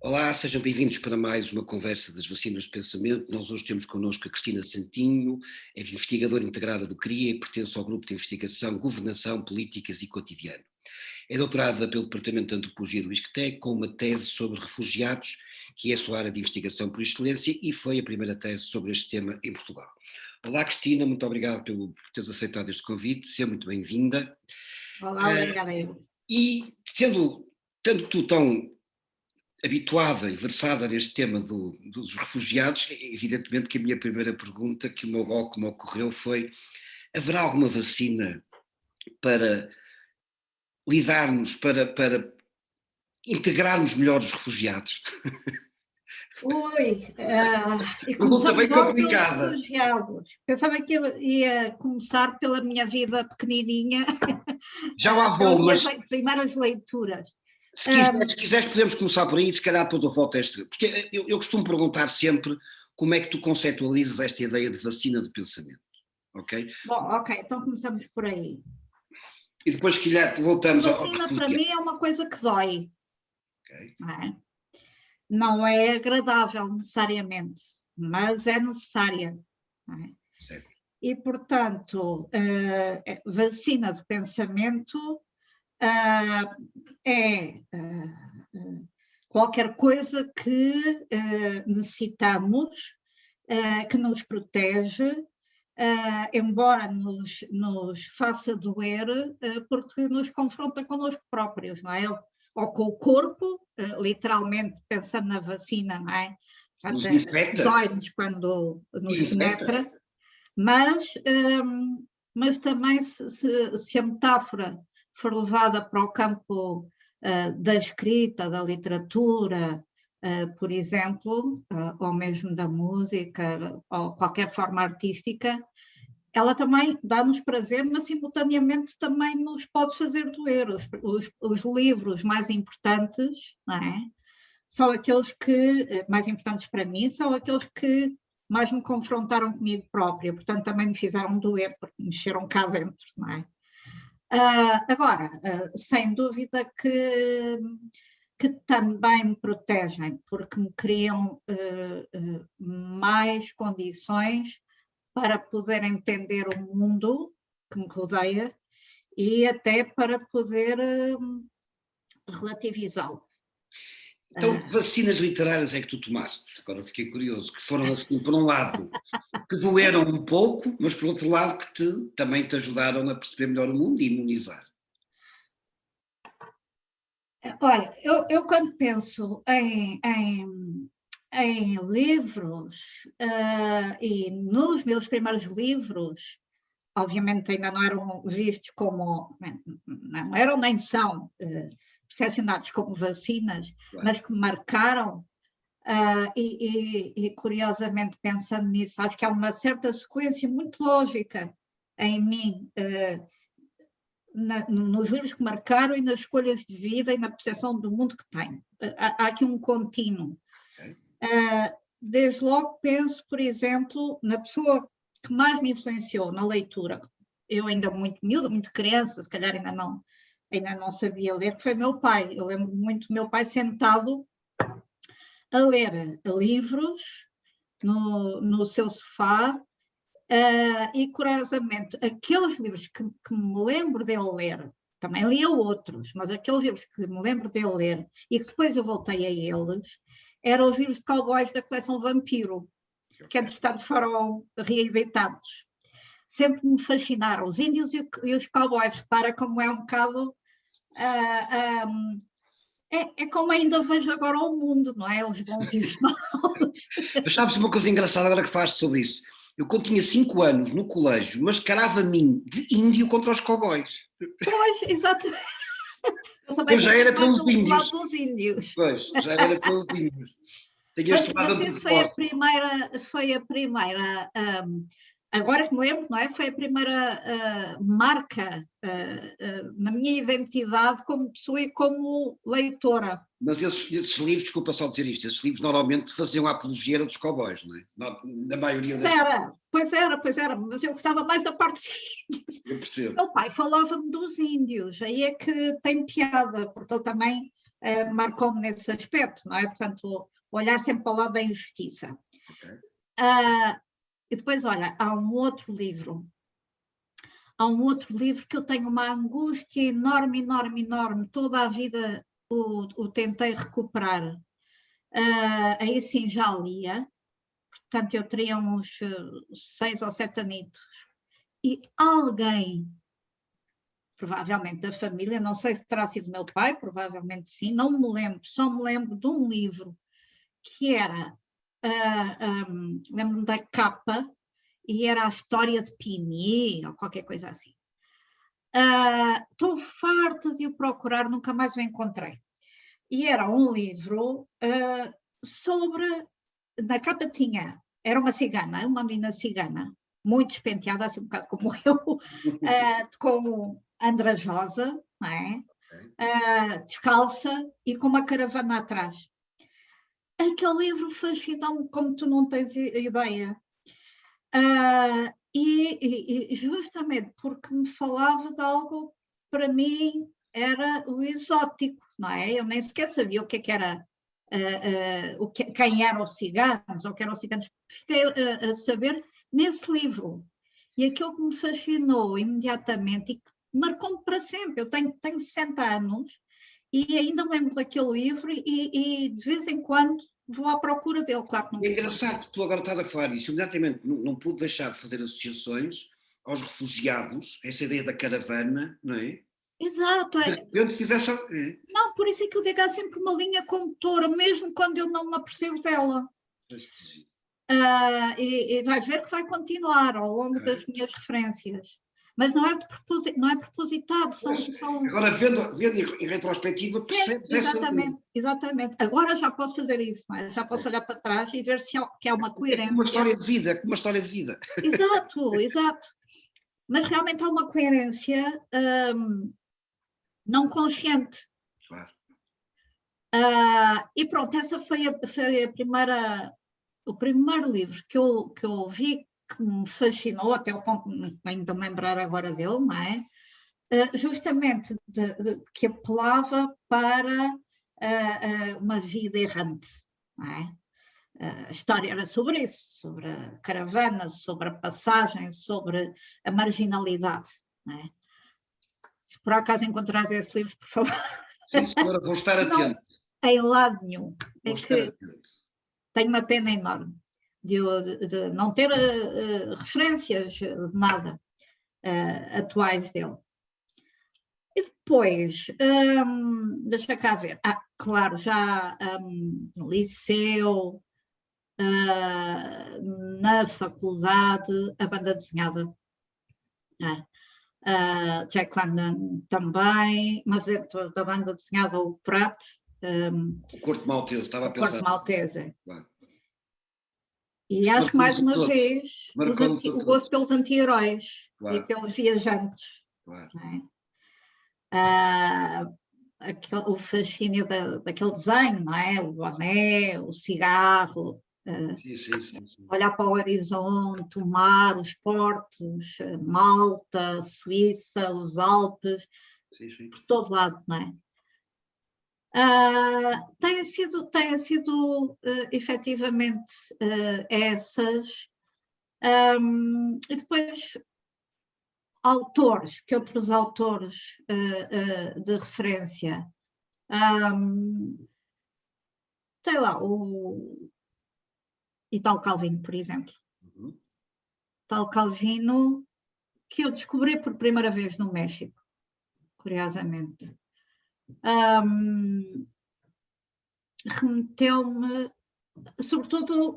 Olá, sejam bem-vindos para mais uma conversa das vacinas de pensamento. Nós hoje temos connosco a Cristina Santinho, é investigadora integrada do CRIA e pertence ao grupo de investigação Governação, Políticas e Cotidiano. É doutorada pelo Departamento de Antropologia do ISCTE com uma tese sobre refugiados, que é a sua área de investigação por excelência e foi a primeira tese sobre este tema em Portugal. Olá Cristina, muito obrigado por teres aceitado este convite, seja muito bem-vinda. Olá, obrigada eu. E tanto tu tão habituada e versada neste tema dos refugiados, evidentemente que a minha primeira pergunta que me ocorreu foi: haverá alguma vacina para lidarmos, para integrarmos melhor os refugiados? Oi, e Pergunta começamos bem logo pelos complicada. refugiados. Pensava que eu ia começar pela minha vida pequenininha, Já lá pelas vou, minhas mas primeiras leituras. se quiseres podemos começar por aí e se calhar depois eu volto a este, porque eu costumo perguntar sempre como é que tu conceptualizas esta ideia de vacina do pensamento, ok? Bom, ok, então começamos por aí. E depois se calhar voltamos aos Vacina para refugiados. mim é uma coisa que dói, Ok, não é? Não é agradável necessariamente, mas é necessária, não é? certo. E, portanto, vacina do pensamento ah, é qualquer coisa que necessitamos, que nos protege, embora nos faça doer, porque nos confronta connosco próprios, não é? Ou com o corpo, literalmente pensando na vacina, não é? Nos Portanto, infecta? dói-nos quando nos Infecta? penetra, mas, mas também se a metáfora for levada para o campo da escrita, da literatura, por exemplo, ou mesmo da música, ou qualquer forma artística, ela também dá-nos prazer, mas simultaneamente também nos pode fazer doer. Os livros mais importantes, não é? São aqueles que, mais importantes para mim, são aqueles que mais me confrontaram comigo própria, portanto também me fizeram doer, porque mexeram cá dentro, não é? Agora, sem dúvida que também me protegem, porque me criam mais condições para poder entender o mundo que me rodeia e até para poder relativizá-lo. Então, que vacinas literárias é que tu tomaste? Agora fiquei curioso, que foram assim, por um lado, que doeram um pouco, mas por outro lado também te ajudaram a perceber melhor o mundo e imunizar. Olha, eu quando penso em livros, e nos meus primeiros livros, obviamente ainda não eram vistos como, não eram nem são percepcionados como vacinas, Claro. mas que marcaram, e curiosamente pensando nisso, acho que há uma certa sequência muito lógica em mim, nos livros que marcaram e nas escolhas de vida e na percepção do mundo que tenho. Há aqui um contínuo. Okay. Desde logo penso, por exemplo, na pessoa que mais me influenciou na leitura. Eu ainda muito miúda, muito criança, se calhar ainda não sabia ler, que foi meu pai. Eu lembro muito do meu pai sentado a ler livros no seu sofá, e curiosamente, aqueles livros que me lembro dele ler, também lia outros, mas aqueles livros que me lembro dele ler e que depois eu voltei a eles, eram os livros de cowboys da coleção Vampiro, que entretanto foram reeditados. Sempre me fascinaram os índios e os cowboys. Repara como é um bocado... é como ainda vejo agora o mundo, não é? Os bons e os maus. Mas sabes uma coisa engraçada agora que falaste sobre isso? Eu quando tinha 5 anos no colégio, mascarava-me de índio contra os cowboys. Pois, exatamente. Eu também Eu já tinha era mais pelos o lado índios. dos índios. Pois, já era pelos índios. Tenho este lado Mas isso foi a primeira, agora que me lembro, não é? Foi a primeira marca na minha identidade como pessoa e como leitora. Mas esses livros, desculpa só dizer isto, esses livros normalmente faziam a apologia dos cowboys, não é? Na maioria Pois das vezes. era, pois era, mas eu gostava mais da parte dos índios. Eu percebo. Meu pai falava-me dos índios, aí é que tem piada, porque ele também marcou-me nesse aspecto, não é? Portanto, olhar sempre para o lado da injustiça. Ok. E depois, olha, há um outro livro que eu tenho uma angústia enorme, enorme, enorme, toda a vida o tentei recuperar. Aí sim já lia, portanto eu teria uns 6 ou 7 anitos, e alguém, provavelmente da família, não sei se terá sido meu pai, provavelmente sim, não me lembro, só me lembro de um livro que era, lembro-me da capa, e era a história de Pini, ou qualquer coisa assim. Estou farta de o procurar, nunca mais o encontrei. E era um livro sobre, na capa tinha, era uma cigana, uma menina cigana, muito despenteada, assim um bocado como eu, com andrajosa, não é? Descalça e com uma caravana atrás. Aquele livro fascinou-me como tu não tens ideia. E justamente porque me falava de algo, para mim, era o exótico, não é? Eu nem sequer sabia o que era, quem eram os ciganos, ou que eram os ciganos. Fiquei a saber nesse livro. E aquilo que me fascinou imediatamente e que marcou-me para sempre. Eu tenho 60 anos e ainda me lembro daquele livro e de vez em quando vou à procura dele, claro que não. É engraçado que tu agora estás a falar isso, imediatamente não pude deixar de fazer associações aos refugiados, essa ideia da caravana, não é? Exato. Eu te fizesse. Não, por isso é que eu digo, há sempre uma linha condutora, mesmo quando eu não me apercebo dela. E vais ver que vai continuar ao longo das minhas referências. Mas não é propositado, são... Agora, vendo em retrospectiva, percebes exatamente. Agora já posso fazer isso, não é? Já posso olhar para trás e ver se há uma coerência. É como uma história de vida. Exato. Mas realmente há uma coerência não consciente. Claro. E pronto, essa foi o primeiro livro que eu vi que me fascinou, até o ponto de ainda me lembrar agora dele, não é? Justamente que apelava para uma vida errante, não é? A história era sobre isso, sobre a caravana, sobre a passagem, sobre a marginalidade, não é? Se por acaso encontrares esse livro, por favor. Sim, senhora, vou estar atento. Não, em lado nenhum. Vou estar atento. Tenho uma pena enorme de não ter referências de nada atuais dele. E depois, deixa cá ver, claro, já no liceu, na faculdade, a banda desenhada. Jack London também, mas dentro da banda desenhada o Pratt. O Corto Maltese, estava a pensar. O Corto Maltese. Claro. E acho que mais uma vez o gosto pelos anti-heróis, claro, e pelos viajantes. Claro. Não é? O fascínio daquele desenho, não é? O boné, o cigarro, sim. Olhar para o horizonte, o mar, os portos, Malta, Suíça, os Alpes, por todo lado, não é? Têm sido efetivamente essas, e depois autores, que outros autores de referência, sei lá, o Italo Calvino, por exemplo. Italo Calvino, que eu descobri por primeira vez no México, curiosamente. Remeteu-me, sobretudo,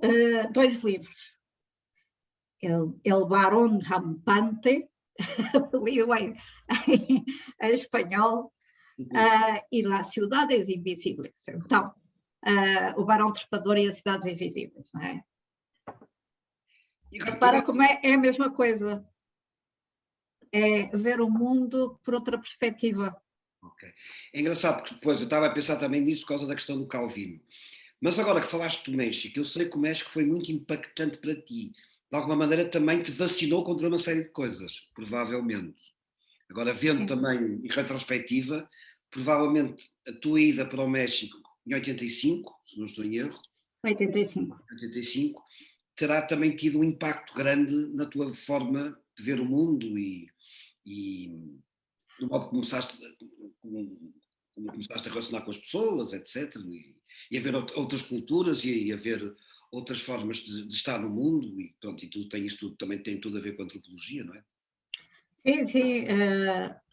2 livros. El Barón Rampante, li-o em espanhol, e Las Ciudades Invisíveis. Então, o Barão Trepador e as Cidades Invisíveis, não é? Repara como é a mesma coisa. É ver o mundo por outra perspectiva. Ok. É engraçado, porque depois eu estava a pensar também nisso por causa da questão do Calvino. Mas agora que falaste do México, eu sei que o México foi muito impactante para ti. De alguma maneira também te vacinou contra uma série de coisas, provavelmente. Agora, vendo também em retrospectiva, provavelmente a tua ida para o México em 85, se não estou em erro, 85. 85, terá também tido um impacto grande na tua forma de ver o mundo e no modo como começaste a relacionar com as pessoas, etc. E a ver outras culturas e a ver outras formas de estar no mundo e pronto, e tudo tem isso tudo, também tem tudo a ver com a antropologia, não é? Sim, sim,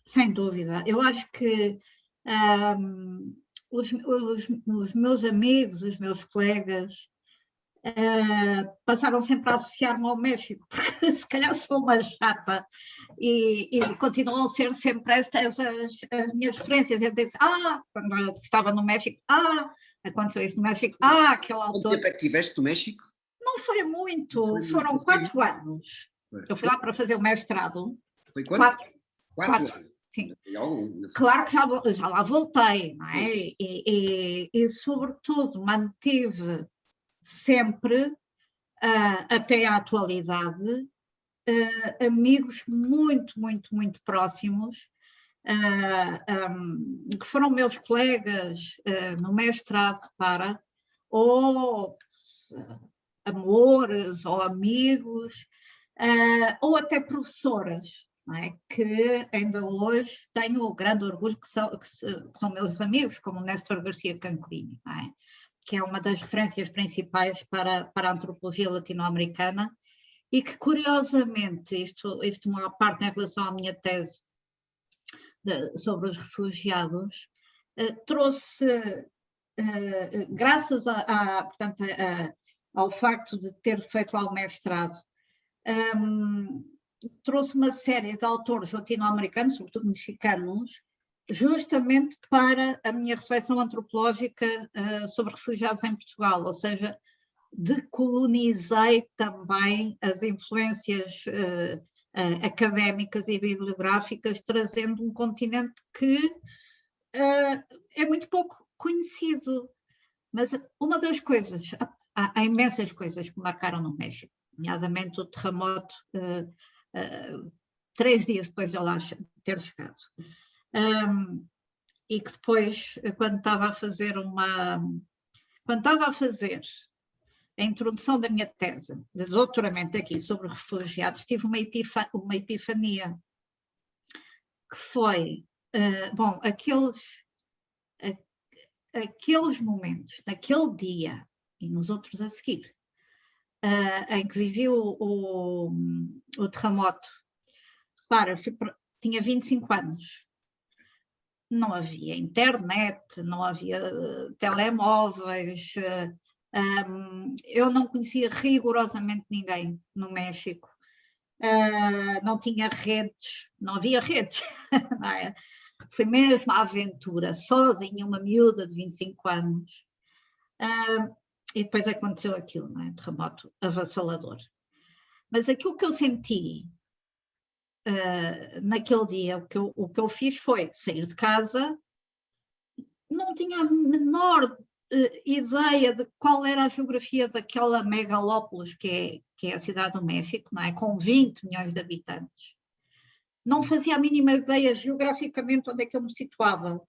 sem dúvida. Eu acho que os meus amigos, os meus colegas, passaram sempre a associar-me ao México, porque se calhar sou uma chata e continuam a ser sempre estas as minhas referências. Eu digo, quando eu estava no México, aconteceu isso no México, aquele Quanto autor. tempo é que estiveste no México? Não foi muito, foram 4 anos. Eu fui lá para fazer o mestrado. Foi quanto? 4 4, anos. sim. Foi algum, Claro que já lá voltei, não é? E sobretudo mantive sempre, até à atualidade, amigos muito, muito, muito próximos, que foram meus colegas no mestrado, repara, ou amores, ou amigos, ou até professoras, não é? Que ainda hoje tenho o grande orgulho que são meus amigos, como o Néstor Garcia Canclini, não é? Que é uma das referências principais para a antropologia latino-americana e que, curiosamente, isto uma parte em relação à minha tese sobre os refugiados, trouxe, graças portanto, ao facto de ter feito lá o mestrado, trouxe uma série de autores latino-americanos, sobretudo mexicanos, justamente para a minha reflexão antropológica sobre refugiados em Portugal, ou seja, decolonizei também as influências académicas e bibliográficas, trazendo um continente que é muito pouco conhecido. Mas uma das coisas, há imensas coisas que marcaram no México, nomeadamente o terremoto 3 dias depois de eu lá ter chegado. E que depois, quando estava a fazer a introdução da minha tese de doutoramento aqui sobre refugiados, tive uma epifania, que foi, aqueles momentos, naquele dia e nos outros a seguir, em que vivi o terremoto. Para, tinha 25 anos, não havia internet, não havia telemóveis, eu não conhecia rigorosamente ninguém no México, não tinha redes, não havia redes, não é? Foi mesmo a aventura, sozinha, uma miúda de 25 anos, e depois aconteceu aquilo, não é? Terremoto avassalador. Mas aquilo que eu senti naquele dia, o que eu fiz foi sair de casa, não tinha a menor ideia de qual era a geografia daquela megalópolis que é a cidade do México, não é? Com 20 milhões de habitantes. Não fazia a mínima ideia geograficamente onde é que eu me situava,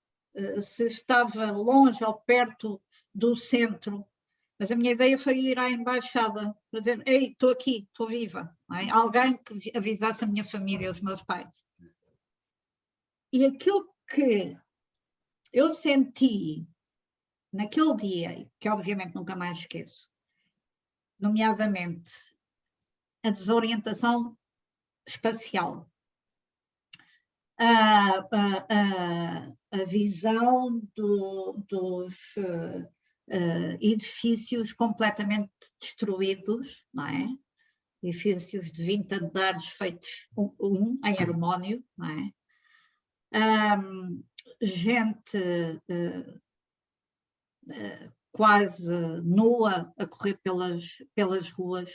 se estava longe ou perto do centro, mas a minha ideia foi ir à embaixada para dizer, ei, estou aqui, estou viva, não é? Alguém que avisasse a minha família, os meus pais. E aquilo que eu senti naquele dia, que obviamente nunca mais esqueço, nomeadamente a desorientação espacial, a visão dos edifícios completamente destruídos, não é? Edifícios de 20 andares feitos em harmónio, não é? Gente quase nua a correr pelas ruas,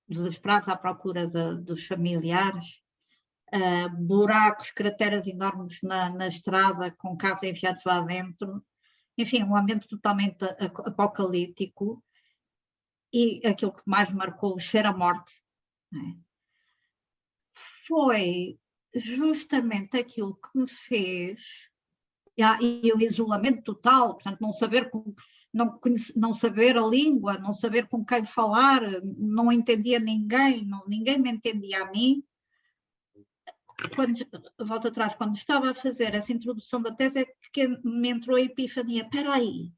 desesperados à procura dos familiares, buracos, crateras enormes na estrada, com carros enfiados lá dentro, enfim, um ambiente totalmente apocalíptico, e aquilo que mais marcou, o cheiro à morte, não é? Foi justamente aquilo que me fez, e o isolamento total, portanto, não saber a língua, não saber com quem falar, não entendia ninguém, ninguém me entendia a mim. Volto atrás, quando estava a fazer essa introdução da tese, é que me entrou a epifania. Espera aí,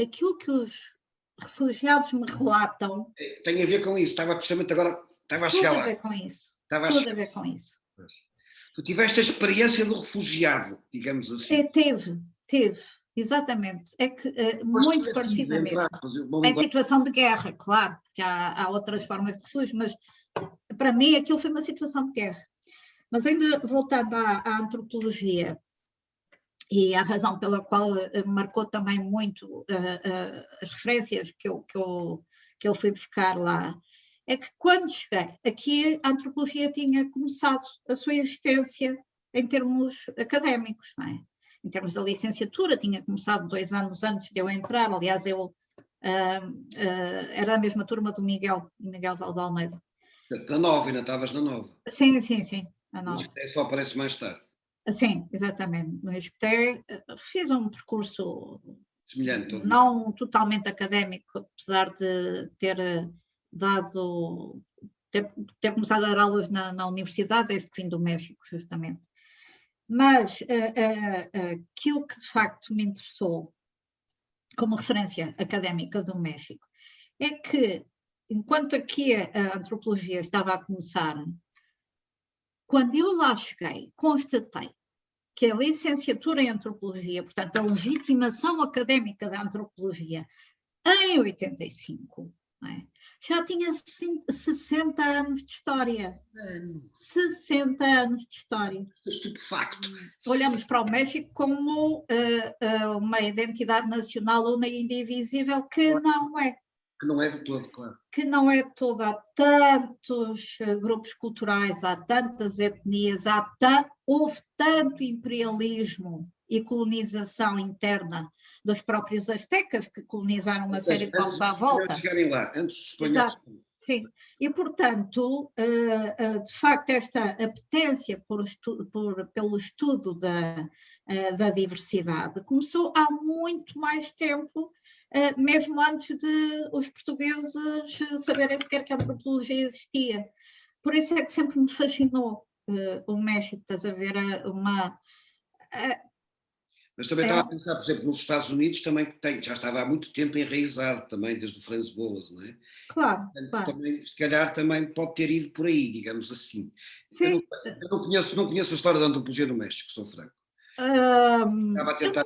aquilo que os refugiados me relatam... Tem a ver com isso, estava precisamente agora, estava a chegar lá. Tudo a ver com isso, tudo a ver com isso. Tu tiveste a experiência do refugiado, digamos assim. Teve, exatamente. É que, muito parecidamente, em situação de guerra, claro, porque há outras formas de refúgio, mas para mim aquilo foi uma situação de guerra. Mas ainda voltando à antropologia, e a razão pela qual marcou também muito as referências que eu fui buscar lá, é que quando cheguei aqui, a antropologia tinha começado a sua existência em termos académicos, não é? Em termos da licenciatura, tinha começado 2 anos antes de eu entrar. Aliás, eu era da mesma turma do Miguel Valde Almeida. Da Nova, ainda estavas na Nova. Sim, a Nova. Mas só aparece mais tarde. Sim, exatamente. No ISCTE fiz um percurso semelhante, não totalmente académico, apesar de ter ter começado a dar aulas na universidade desde que vim do México, justamente. Mas aquilo que de facto me interessou como referência académica do México é que, enquanto aqui a antropologia estava a começar, quando eu lá cheguei, constatei que a licenciatura em antropologia, portanto, a legitimação académica da antropologia, em 85, já tinha 60 anos de história. 60 anos de história. Estupefacto. Olhamos para o México como uma identidade nacional una e indivisível, que não é. Que não é de todo, claro. Que não é de todo. Há tantos grupos culturais, há tantas etnias, houve tanto imperialismo e colonização interna dos próprios astecas, que colonizaram uma série de povos à volta. Chegarem lá, antes dos espanhóis. Sim, e portanto, de facto, esta apetência pelo estudo da diversidade começou há muito mais tempo, mesmo antes de os portugueses saberem sequer que a antropologia existia. Por isso é que sempre me fascinou o México, estás a ver, mas também estava a pensar, por exemplo, nos Estados Unidos também já estava há muito tempo enraizado também, desde o Franz Boas, não é? Claro, claro. Também, se calhar também pode ter ido por aí, digamos assim. Sim. Eu não conheço a história da antropologia no México, sou franco. Estava a tentar...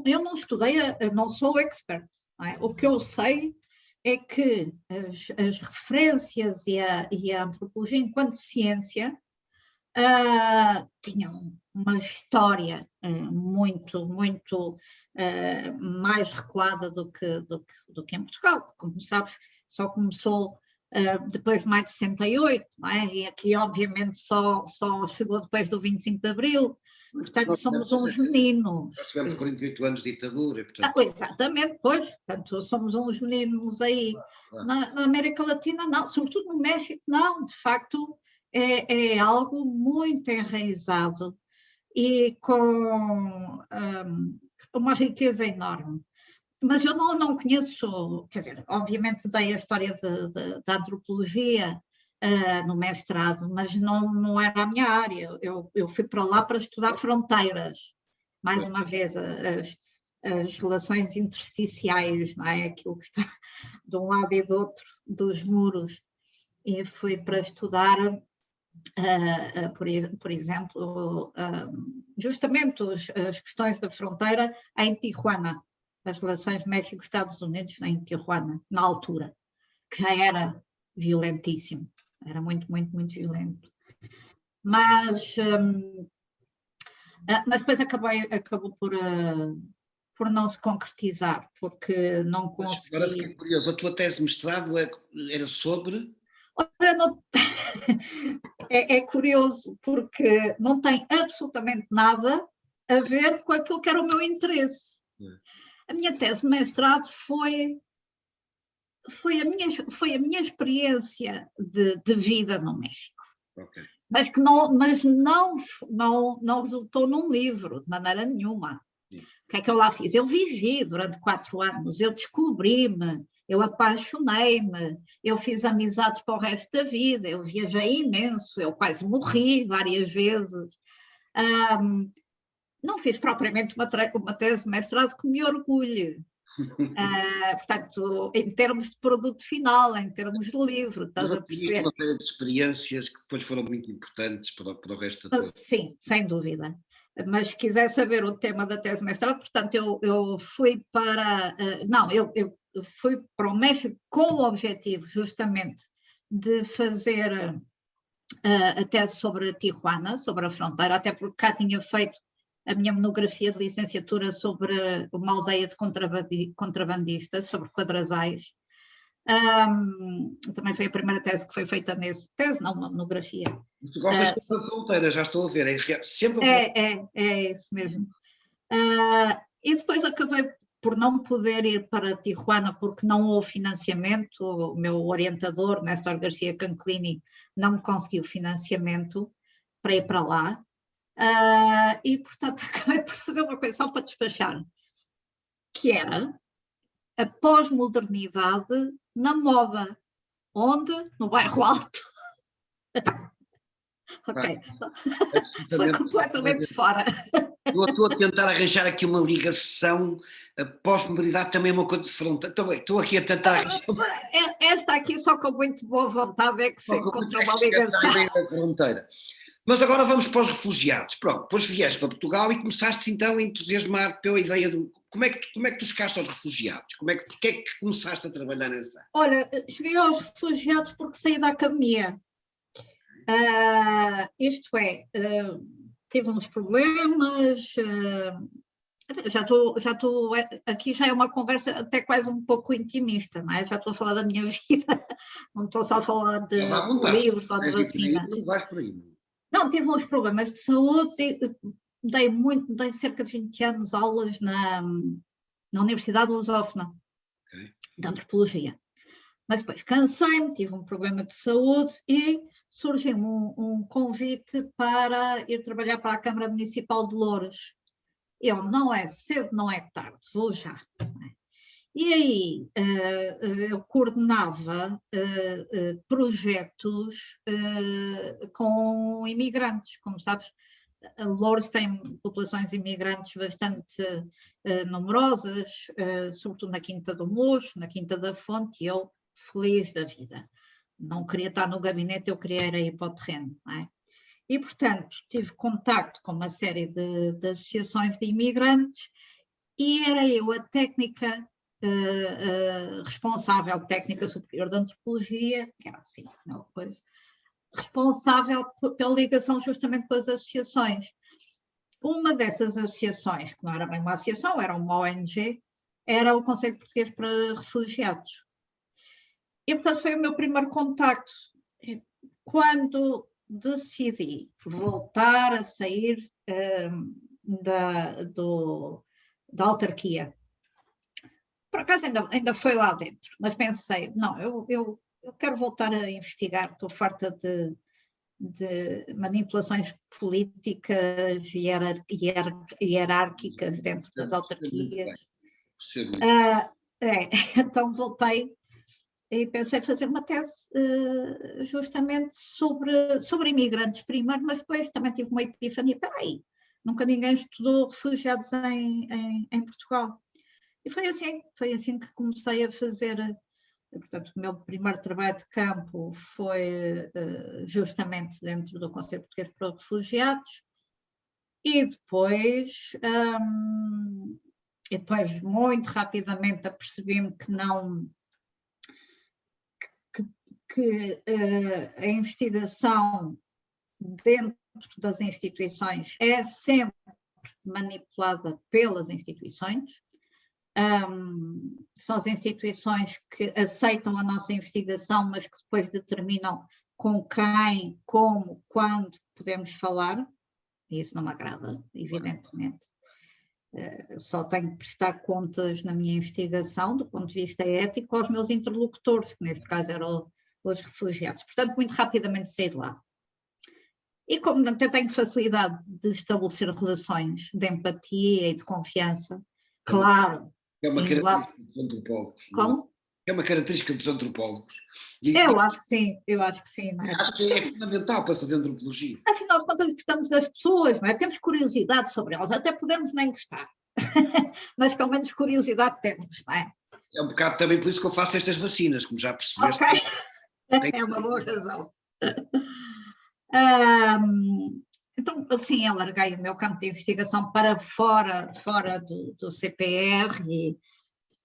eu não estudei, não sou expert. Não é? O que eu sei é que as referências e a antropologia enquanto ciência tinham uma história muito mais recuada do que em Portugal. Como sabes, só começou depois de maio de 68, não é? E aqui obviamente só chegou depois do 25 de Abril. Portanto, somos uns meninos. Nós tivemos 48 anos de ditadura. Portanto... exatamente, pois. Portanto, somos uns meninos aí. Claro. Na América Latina, não. Sobretudo no México, não. De facto, é algo muito enraizado e com uma riqueza enorme. Mas eu não conheço, quer dizer, obviamente dei a história da antropologia no mestrado, mas não era a minha área. Eu fui para lá para estudar fronteiras, mais uma vez, as relações intersticiais, não é? Aquilo que está de um lado e do outro dos muros. E fui para estudar, por exemplo, justamente as questões da fronteira em Tijuana, as relações México-Estados Unidos em Tijuana, na altura, que já era violentíssimo. Era muito violento. Mas depois acabou por não se concretizar, porque não consegui... Agora fiquei curioso, a tua tese de mestrado era sobre... Olha, é curioso, porque não tem absolutamente nada a ver com aquilo que era o meu interesse. A minha tese de mestrado foi a minha experiência de vida no México. Okay. mas não resultou num livro, de maneira nenhuma. Sim. O que é que eu lá fiz? Eu vivi durante 4 anos, eu descobri-me, eu apaixonei-me, eu fiz amizades para o resto da vida, eu viajei imenso, eu quase morri várias vezes. Não fiz propriamente uma tese de mestrado que me orgulhe. Portanto, em termos de produto final, em termos de livro, estás a perceber? Uma série de experiências que depois foram muito importantes para o resto da tua vida. Sim, sem dúvida. Mas se quiser saber o tema da tese de mestrado, portanto, eu fui para... eu fui para o México com o objetivo, justamente, de fazer a tese sobre Tijuana, sobre a fronteira, até porque cá tinha feito a minha monografia de licenciatura sobre uma aldeia de contrabandistas, sobre Quadrasais. Também foi a primeira tese que foi feita uma monografia. Tu gostas sempre da fronteira, já estou a ver, sempre é isso mesmo. E depois acabei por não poder ir para Tijuana porque não houve financiamento. O meu orientador, Néstor Garcia Canclini, não me conseguiu financiamento para ir para lá. E, portanto, acabei por fazer uma coisa só para despachar, que era a pós-modernidade na moda. Onde? No bairro Alto. Ok. Foi completamente fora. Eu estou a tentar arranjar aqui uma ligação. A pós-modernidade também é uma coisa de fronteira. Estou aqui a tentar arranjar. Esta aqui, só com muito boa vontade, é que se encontra uma ligação. Da fronteira. Mas agora vamos para os refugiados. Pronto, depois vieste para Portugal e começaste então a entusiasmar pela ideia do... Como é que tu chegaste aos refugiados? Porquê é que começaste a trabalhar nessa? Olha, cheguei aos refugiados porque saí da academia. Isto é, tive uns problemas, já estou, aqui já é uma conversa até quase um pouco intimista, não é? Já estou a falar da minha vida, não estou só a falar de livros ou de vacinas. Não vais por aí. Não, tive uns problemas de saúde, dei cerca de 20 anos aulas na Universidade Lusófona, de Antropologia. Mas depois cansei-me, tive um problema de saúde e surgiu um convite para ir trabalhar para a Câmara Municipal de Loures. Eu, não é cedo, não é tarde, vou já. E aí eu coordenava projetos com imigrantes, como sabes. Loures tem populações imigrantes bastante numerosas, sobretudo na Quinta do Mocho, na Quinta da Fonte, e eu feliz da vida. Não queria estar no gabinete, eu queria ir para o terreno, não é? E, portanto, tive contacto com uma série de associações de imigrantes e era eu a técnica responsável, técnica superior de antropologia, que era assim, uma coisa, responsável pela ligação justamente com as associações. Uma dessas associações, que não era bem uma associação, era uma ONG, era o Conselho Português para Refugiados. E, portanto, foi o meu primeiro contacto. Quando decidi voltar a sair da autarquia, por acaso ainda foi lá dentro, mas pensei, não, eu quero voltar a investigar, estou farta de manipulações políticas e hierárquicas dentro das autarquias. Então voltei e pensei fazer uma tese justamente sobre imigrantes primeiro, mas depois também tive uma epifania, espera aí, nunca ninguém estudou refugiados em Portugal. E foi assim que comecei a fazer. Portanto, o meu primeiro trabalho de campo foi justamente dentro do Conselho Português para Refugiados e depois muito rapidamente apercebi-me que a investigação dentro das instituições é sempre manipulada pelas instituições. São as instituições que aceitam a nossa investigação, mas que depois determinam com quem, como, quando podemos falar, e isso não me agrada, evidentemente. Só tenho que prestar contas na minha investigação, do ponto de vista ético, aos meus interlocutores, que neste caso eram os refugiados. Portanto, muito rapidamente saí de lá. E como até tenho facilidade de estabelecer relações de empatia e de confiança, claro, É uma igual, característica dos antropólogos, não é? como? É uma característica dos antropólogos. E Eu acho que sim, não é? acho que é fundamental para fazer antropologia. Afinal de contas, gostamos das pessoas, não é? Temos curiosidade sobre elas, até podemos nem gostar, mas pelo menos curiosidade temos, não é? É um bocado também por isso que eu faço estas vacinas, como já Ok, percebeste. Tem... é uma boa razão. Um, então, assim, alarguei o meu campo de investigação para fora do CPR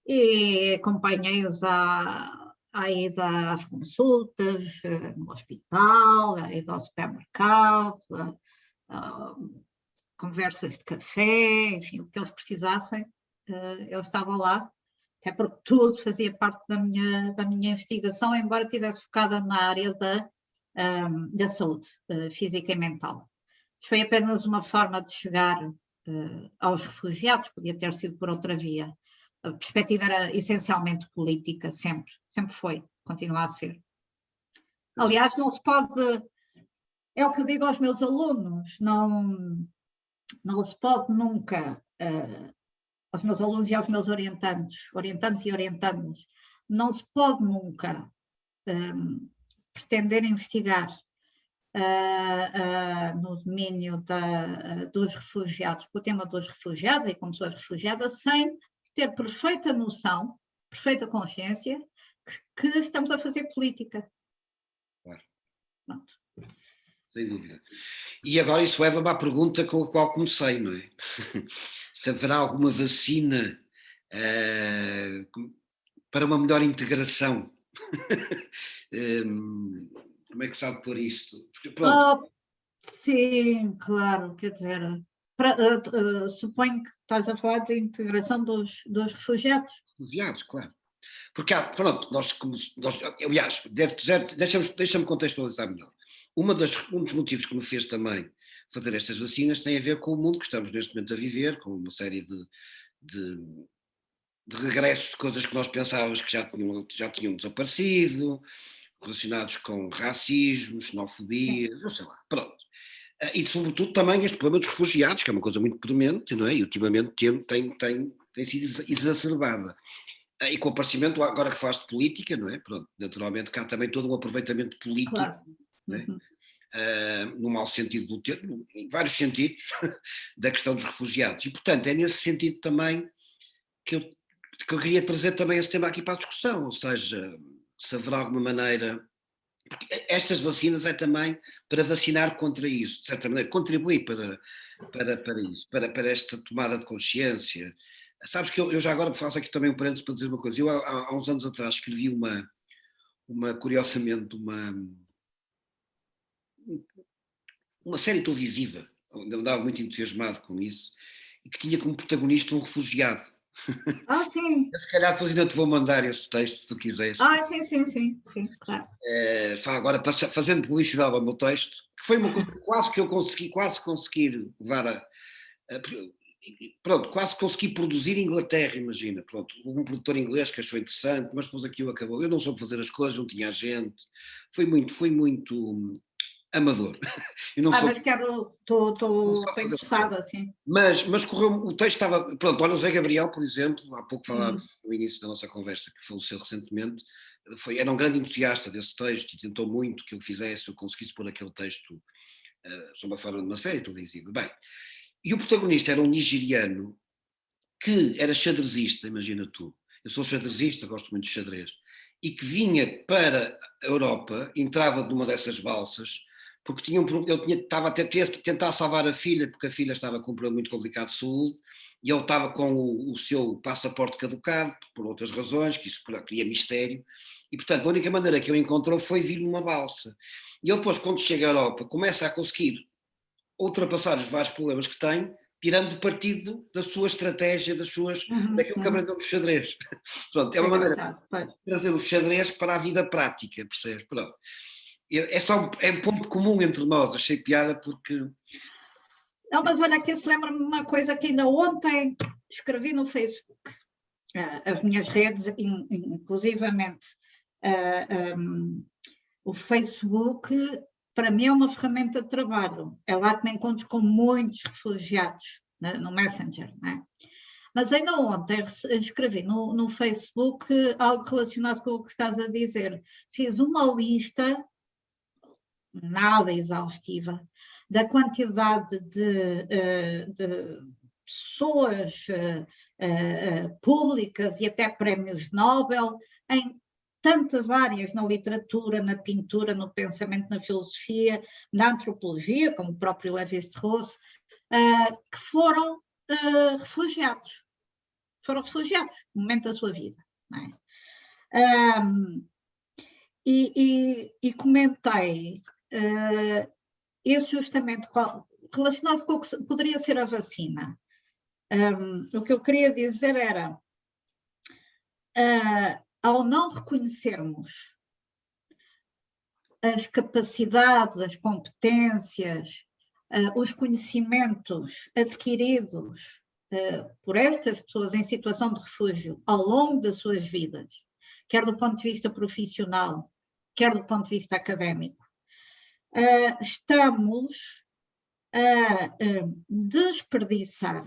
e acompanhei-os à ida às consultas, no hospital, à ida ao supermercado, conversas de café, enfim, o que eles precisassem, eles estavam lá, até porque tudo fazia parte da minha investigação, embora estivesse focada na área da saúde física e mental. Foi apenas uma forma de chegar aos refugiados, podia ter sido por outra via. A perspectiva era essencialmente política, sempre foi, continua a ser. Aliás, não se pode, é o que eu digo aos meus alunos, não se pode nunca, aos meus alunos e aos meus orientandos e orientandas, não se pode nunca pretender investigar no domínio dos refugiados, o tema dos refugiados e como pessoas refugiadas, sem ter perfeita noção, perfeita consciência que estamos a fazer política. Claro. Pronto. Sem dúvida. E agora isso leva-me à pergunta com a qual comecei, não é? Se haverá alguma vacina para uma melhor integração? Como é que sabe pôr isto? Porque, pronto, Sim, claro, quer dizer, suponho que estás a falar da integração dos refugiados. refugiados, claro. Porque há, pronto, aliás, deixa-me contextualizar melhor. Um dos motivos que me fez também fazer estas vacinas tem a ver com o mundo que estamos neste momento a viver, com uma série de, de regressos de coisas que nós pensávamos que já tinham desaparecido, relacionados com racismo, xenofobia, não sei lá, pronto. E sobretudo também este problema dos refugiados, que é uma coisa muito premente, não é? E ultimamente tem sido exacerbada. E com o aparecimento, agora que faz de política, não é? Pronto, naturalmente cá também todo um aproveitamento político, Claro. não é? No mau sentido do termo, em vários sentidos, da questão dos refugiados. E, portanto, é nesse sentido também que eu queria trazer também esse tema aqui para a discussão, ou seja, se haverá alguma maneira. Porque estas vacinas é também para vacinar contra isso, de certa maneira, contribuir para isso, para esta tomada de consciência. Sabes que eu já agora faço aqui também um parênteses para dizer uma coisa. Eu há uns anos atrás escrevi curiosamente, uma série televisiva, onde eu andava muito entusiasmado com isso, e que tinha como protagonista um refugiado. Sim. Eu, se calhar depois ainda te vou mandar esse texto, se tu quiseres. Sim, claro. Agora, fazendo publicidade ao meu texto, que foi uma coisa que quase consegui levar pronto, quase consegui produzir em Inglaterra, imagina, pronto, um produtor inglês que achou interessante, mas depois aquilo acabou, eu não soube fazer as coisas, não tinha gente, foi muito amador, eu não Mas não estou soube fazer as coisas. interessada, sim. Mas correu, o texto estava, pronto, olha o Zé Gabriel, por exemplo, há pouco falámos no início da nossa conversa, que faleceu recentemente, era um grande entusiasta desse texto e tentou muito que eu fizesse, eu conseguisse pôr aquele texto sob a forma de uma série televisiva. Bem, e o protagonista era um nigeriano que era xadrezista, imagina tu. Eu sou xadrezista, gosto muito de xadrez. E que vinha para a Europa, entrava numa dessas balsas, porque estava a tentar salvar a filha, porque a filha estava com um problema muito complicado de saúde, e ele estava com o seu passaporte caducado, por outras razões, que isso cria mistério, e portanto a única maneira que ele encontrou foi vir numa balsa. E ele depois, quando chega à Europa, começa a conseguir ultrapassar os vários problemas que tem, tirando partido da sua estratégia, daquilo que aprendeu no xadrez. Pronto, é uma maneira de trazer o xadrez para a vida prática, percebes? Pronto. É um ponto comum entre nós, achei piada porque... Não, mas olha aqui, se lembra-me uma coisa que ainda ontem escrevi no Facebook. As minhas redes, inclusivamente o Facebook para mim é uma ferramenta de trabalho. É lá que me encontro com muitos refugiados, né, no Messenger, né? Mas ainda ontem escrevi no Facebook algo relacionado com o que estás a dizer. Fiz uma lista, nada exaustiva, da quantidade de pessoas públicas e até prémios Nobel em tantas áreas, na literatura, na pintura, no pensamento, na filosofia, na antropologia, como o próprio Lévi-Strauss, que foram refugiados. Foram refugiados no momento da sua vida. Não é? E comentei isso justamente relacionado com o que poderia ser a vacina. O que eu queria dizer era, ao não reconhecermos as capacidades, as competências, os conhecimentos adquiridos por estas pessoas em situação de refúgio ao longo das suas vidas, quer do ponto de vista profissional, quer do ponto de vista académico, estamos a desperdiçar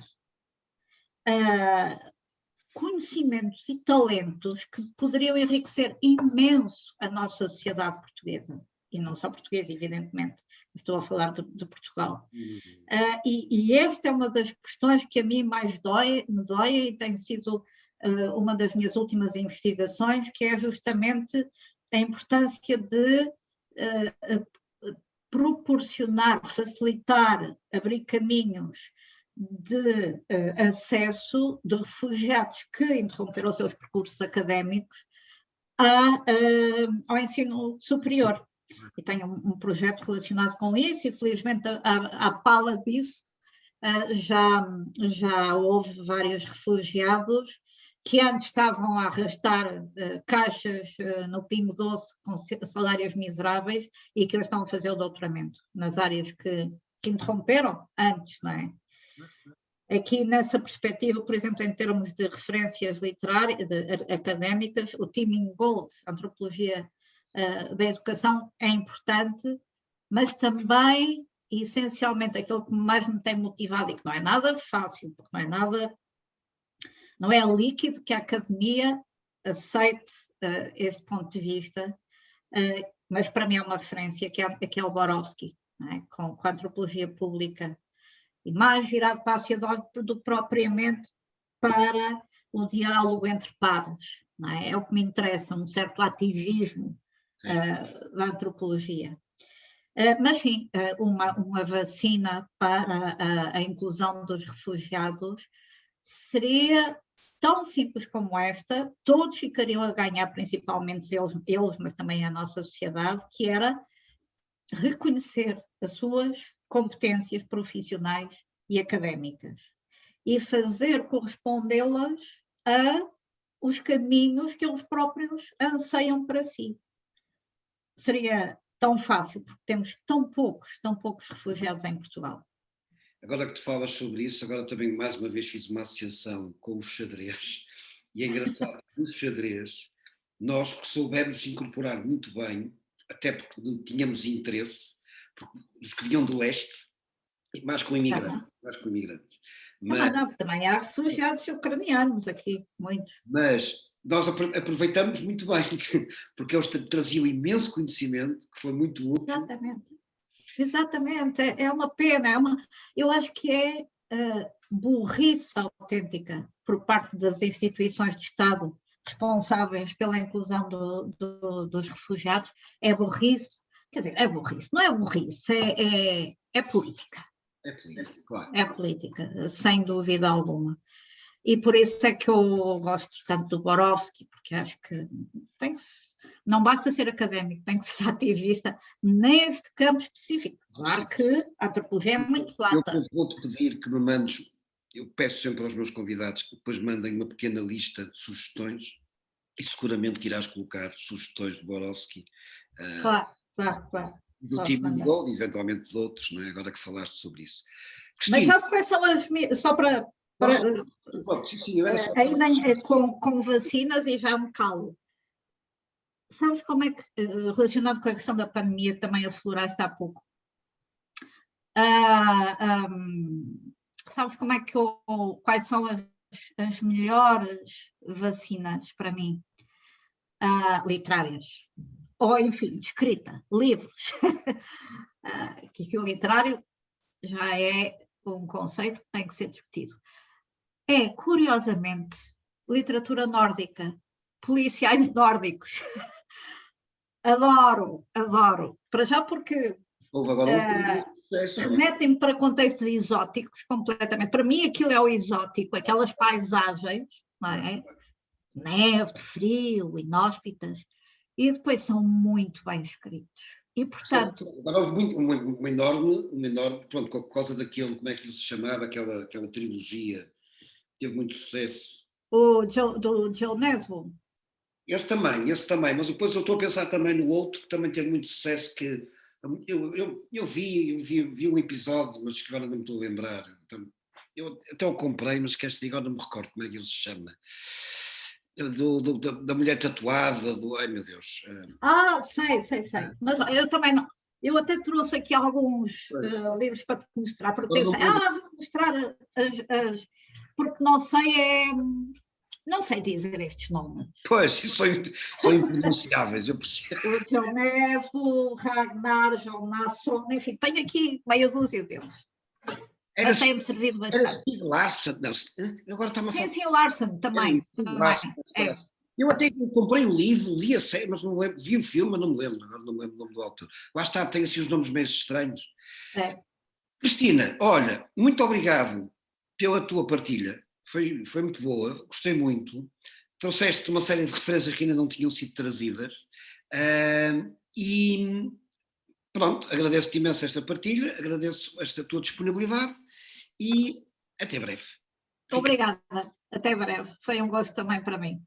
conhecimentos e talentos que poderiam enriquecer imenso a nossa sociedade portuguesa, e não só portuguesa, evidentemente, estou a falar de Portugal. E esta é uma das questões que a mim mais me dói e tem sido uma das minhas últimas investigações, que é justamente a importância de proporcionar, facilitar, abrir caminhos de acesso de refugiados que interromperam os seus percursos académicos ao ensino superior. E tenho um projeto relacionado com isso e felizmente à pala disso já houve vários refugiados que antes estavam a arrastar caixas no Pingo Doce com salários miseráveis e que hoje estão a fazer o doutoramento nas áreas que interromperam antes, não é? Aqui nessa perspectiva, por exemplo, em termos de referências literárias, académicas, o Teaming Gold, Antropologia da Educação, é importante, mas também, essencialmente, aquilo que mais me tem motivado e que não é nada fácil, porque não é líquido que a academia aceite este ponto de vista, mas para mim é uma referência que é o Borowski, não é? com a antropologia pública, e mais virado para a sociedade do que propriamente para o diálogo entre pares. Não é? É o que me interessa, um certo ativismo da antropologia. Mas sim, uma vacina para a inclusão dos refugiados seria tão simples como esta, todos ficariam a ganhar, principalmente eles, mas também a nossa sociedade, que era reconhecer as suas competências profissionais e académicas e fazer correspondê-las a os caminhos que eles próprios anseiam para si. Seria tão fácil, porque temos tão poucos refugiados em Portugal. Agora que tu falas sobre isso, agora também mais uma vez fiz uma associação com o xadrez, e é engraçado que o xadrez, nós que soubemos incorporar muito bem, até porque tínhamos interesse, dos que vinham de leste, mais com imigrantes. Mas, também há refugiados ucranianos aqui, muitos. Mas nós aproveitamos muito bem, porque eles traziam imenso conhecimento, que foi muito útil. Exatamente, é uma pena, eu acho que é burrice autêntica por parte das instituições de Estado responsáveis pela inclusão dos refugiados, é burrice, quer dizer, é burrice, não é burrice, é política. É política, claro. É política, sem dúvida alguma. E por isso é que eu gosto tanto do Borowski, porque acho que não basta ser académico, tem que ser ativista neste campo específico. Claro que a antropologia é muito lata. Eu vou-te pedir que me mandes, eu peço sempre aos meus convidados que depois mandem uma pequena lista de sugestões, e seguramente que irás colocar sugestões de Borowski. Claro. Do Teaming Gold, eventualmente de outros, não é? Agora que falaste sobre isso. Cristina, mas já começam só para sim, eu era só ainda com vacinas e já me calo. sabes como é que, relacionado com a questão da pandemia, também afloraste há pouco, sabes como é que quais são as melhores vacinas para mim? Literárias, ou enfim, escrita, livros. Que o literário já é um conceito que tem que ser discutido. É, curiosamente, literatura nórdica, policiais nórdicos. Adoro, adoro. Para já porque Houve agora um sucesso. remetem-me para contextos exóticos completamente. Para mim aquilo é o exótico, aquelas paisagens, não é? Neve, frio, inóspitas, e depois são muito bem escritos. E, portanto... Agora houve uma enorme, pronto, por causa daquele, como é que se chamava, aquela trilogia, teve muito sucesso. Do Joe Nesbo. Esse também, mas depois eu estou a pensar também no outro, que também teve muito sucesso, que eu vi um episódio, mas que agora não me estou a lembrar. Então, eu até o comprei, mas agora não me recordo como é que ele se chama. Da mulher tatuada, ai meu Deus. Sei. Mas eu também não. Eu até trouxe aqui alguns livros para te mostrar, porque pensei, vou mostrar porque não sei dizer estes nomes. Pois, são impronunciáveis, eu percebo. O Joe Nesbo, Ragnar, Jonasson, enfim, tenho aqui meia dúzia deles. Tem-me servido bastante. Era Stieg Larsson, não, agora está-me a falar. Sim, Larsson também. Eu até comprei o livro, vi a série, mas não me lembro, vi o filme, mas não me lembro, agora não me lembro o nome do autor. Lá está, tem assim os nomes meio estranhos. Cristina, olha, muito obrigado pela tua partilha, foi muito boa, gostei muito. Trouxeste uma série de referências que ainda não tinham sido trazidas. E pronto, agradeço-te imenso esta partilha, agradeço esta tua disponibilidade e até breve. Obrigada, até breve. Foi um gosto também para mim.